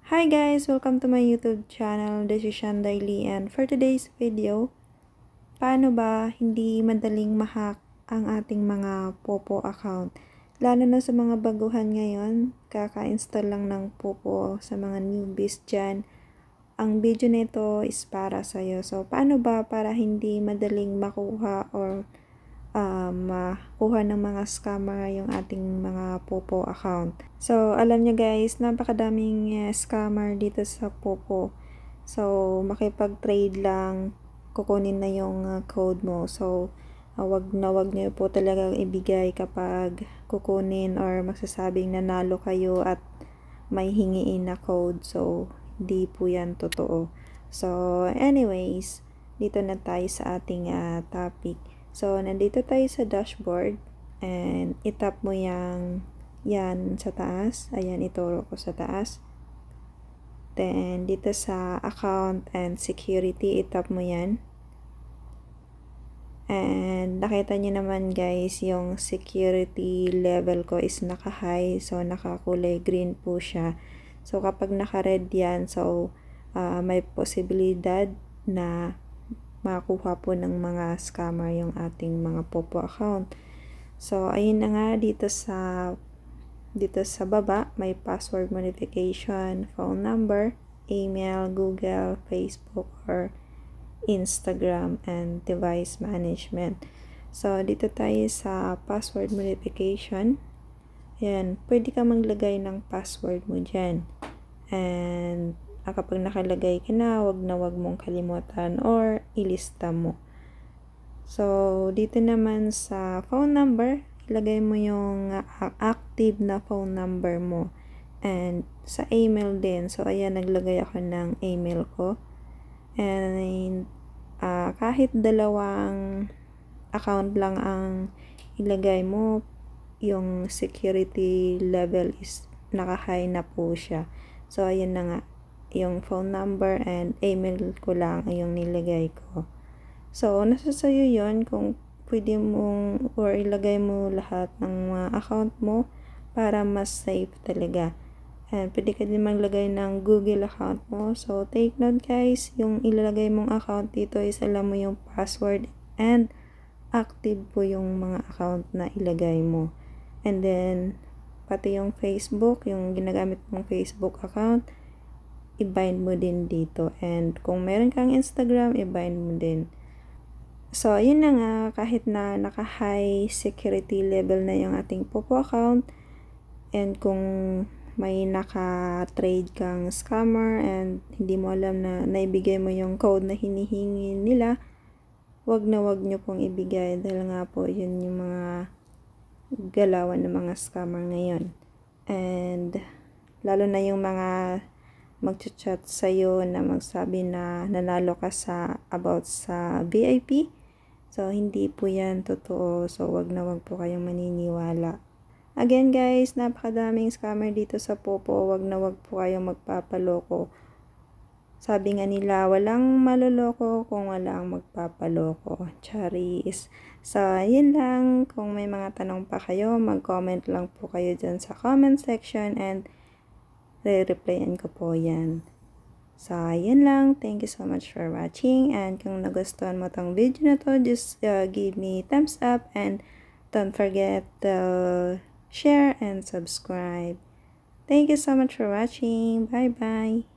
Hi guys! Welcome to my YouTube channel, Decision Daily, and for today's video, paano ba hindi madaling ma-hack ang ating mga Popo account? Lalo na sa mga baguhan ngayon, kaka-install lang ng Popo sa mga newbies dyan. Ang video nito is para sa'yo. So, paano ba para hindi madaling makuha or makuha ng mga scammer yung ating mga Popo account. So, alam nyo guys, napakadaming scammer dito sa Popo. So, makipag-trade lang, kukunin na yung code mo. So, wag nyo po talaga ibigay kapag kukunin or magsasabing nanalo kayo at may hingiin na code. So, di po yan totoo. So, anyways, dito na tayo sa ating topic. So, nandito tayo sa dashboard and itap mo yan sa taas. Ayan, ituro ko sa taas. Then, dito sa account and security, itap mo yan. And, nakita nyo naman guys, yung security level ko is naka-high. So, nakakulay green po siya. So, kapag naka-red yan, so, may posibilidad na makuha po ng mga scammer yung ating mga Popo account. So, ayun na nga, dito sa baba, may password modification, phone number, email, Google, Facebook, or Instagram, and device management. So, dito tayo sa password modification. Ayan, pwede ka maglagay ng password mo dyan. And, kapag nakalagay ka na, wag mong kalimutan or ilista mo. So, dito naman sa phone number, ilagay mo yung active na phone number mo. And sa email din. So, ayan, naglagay ako ng email ko. And kahit dalawang account lang ang ilagay mo, yung security level is naka-high na po siya. So, ayan na nga. Yung phone number and email ko lang yung nilagay ko. So, nasa sayo yun kung pwede mong or ilagay mo lahat ng mga account mo para mas safe talaga. And pwede ka din maglagay ng Google account mo. So, take note guys, yung ilalagay mong account dito is alam mo yung password and active po yung mga account na ilagay mo. And then, pati yung Facebook, yung ginagamit mong Facebook account, i-bind mo din dito. And kung meron kang Instagram, i-bind mo din. So, yun na nga, kahit na naka-high security level na yung ating Popo account, and kung may naka-trade kang scammer and hindi mo alam na naibigay mo yung code na hinihingi nila, wag nyo pong ibigay dahil nga po yun yung mga galawan ng mga scammer ngayon. And lalo na yung mga mag-chat sa'yo na magsabi na nanalo ka about sa VIP. So, hindi po yan totoo. So, wag po kayong maniniwala. Again guys, napakadaming scammer dito sa Popo. Wag po kayong magpapaloko. Sabi nga nila, walang maloloko kung walang magpapaloko. Charis. So, yun lang. Kung may mga tanong pa kayo, mag-comment lang po kayo dyan sa comment section and re-replyan ko po yan. So, yun lang. Thank you so much for watching. And kung nagustuhan mo tong video na to, just give me thumbs up and don't forget to share and subscribe. Thank you so much for watching. Bye-bye.